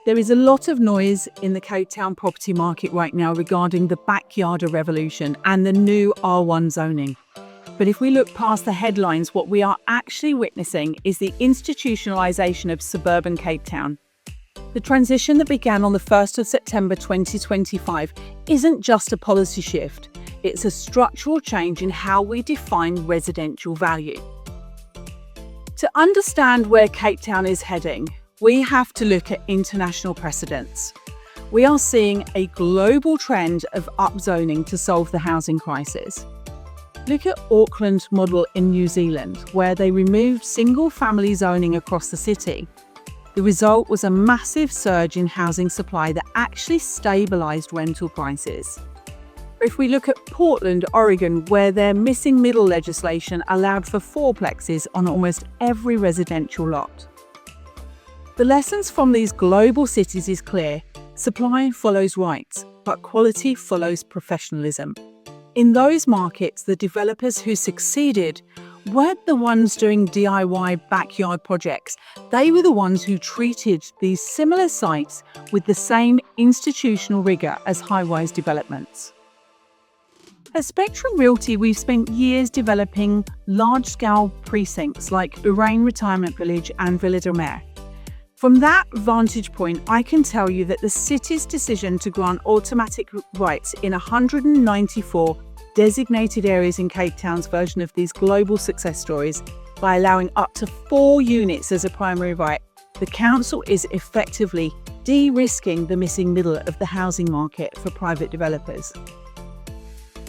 There is a lot of noise in the Cape Town property market right now regarding the backyard revolution and the new R1 zoning. But if we look past the headlines, what we are actually witnessing is the institutionalisation of suburban Cape Town. The transition that began on the 1st of September 2025 isn't just a policy shift, it's a structural change in how we define residential value. To understand where Cape Town is heading, we have to look at international precedents. We are seeing a global trend of upzoning to solve the housing crisis. Look at Auckland model in New Zealand, where they removed single-family zoning across the city. The result was a massive surge in housing supply that actually stabilised rental prices. If we look at Portland, Oregon, where their missing middle legislation allowed for fourplexes on almost every residential lot. The lessons from these global cities is clear. Supply follows rights, but quality follows professionalism. In those markets, the developers who succeeded weren't the ones doing DIY backyard projects. They were the ones who treated these similar sites with the same institutional rigour as high-rise developments. At Spectrum Realty, we've spent years developing large-scale precincts like Urain Retirement Village and Villa de Mer. From that vantage point, I can tell you that the city's decision to grant automatic rights in 194 designated areas in Cape Town's version of these global success stories, by allowing up to 4 units as a primary right, the council is effectively de-risking the missing middle of the housing market for private developers.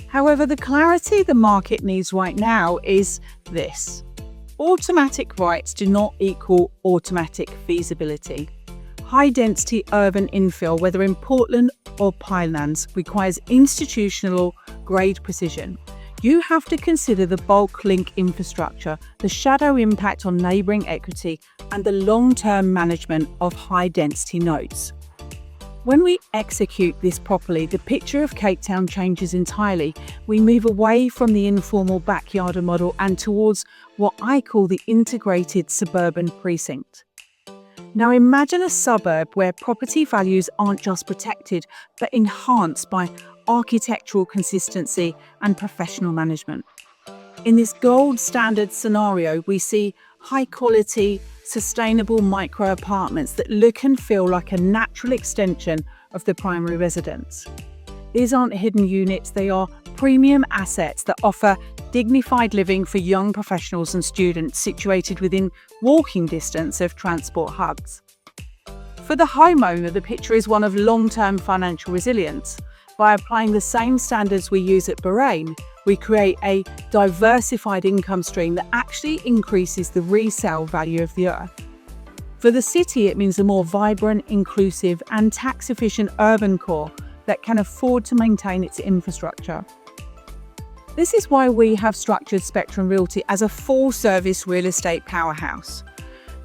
However, the clarity the market needs right now is this. Automatic rights do not equal automatic feasibility. High-density urban infill, whether in Portland or Pinelands, requires institutional-grade precision. You have to consider the bulk link infrastructure, the shadow impact on neighbouring equity, and the long-term management of high-density nodes. When we execute this properly, the picture of Cape Town changes entirely. We move away from the informal backyard model and towards what I call the integrated suburban precinct. Now imagine a suburb where property values aren't just protected, but enhanced by architectural consistency and professional management. In this gold standard scenario, we see high-quality, sustainable micro-apartments that look and feel like a natural extension of the primary residence. These aren't hidden units, they are premium assets that offer dignified living for young professionals and students situated within walking distance of transport hubs. For the homeowner, the picture is one of long-term financial resilience. By applying the same standards we use at Bahrain, we create a diversified income stream that actually increases the resale value of the earth. For the city, it means a more vibrant, inclusive and tax-efficient urban core that can afford to maintain its infrastructure. This is why we have structured Spectrum Realty as a full-service real estate powerhouse.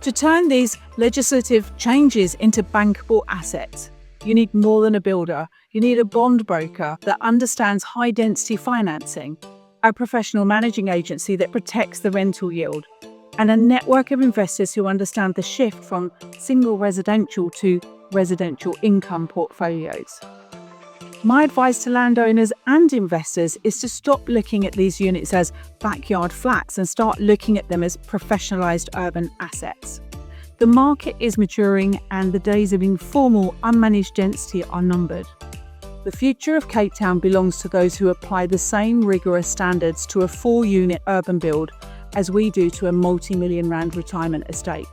To turn these legislative changes into bankable assets, you need more than a builder. You need a bond broker that understands high-density financing, a professional managing agency that protects the rental yield, and a network of investors who understand the shift from single residential to residential income portfolios. My advice to landowners and investors is to stop looking at these units as backyard flats and start looking at them as professionalised urban assets. The market is maturing and the days of informal, unmanaged density are numbered. The future of Cape Town belongs to those who apply the same rigorous standards to a 4-unit urban build as we do to a multi-million rand retirement estate.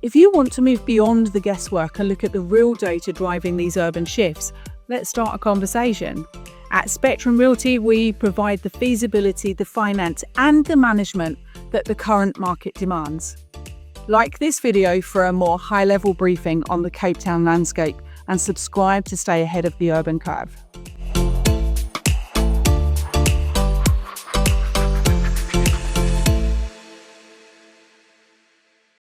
If you want to move beyond the guesswork and look at the real data driving these urban shifts, let's start a conversation. At Spectrum Realty, we provide the feasibility, the finance and the management that the current market demands. Like this video for a more high-level briefing on the Cape Town landscape and subscribe to stay ahead of the urban curve.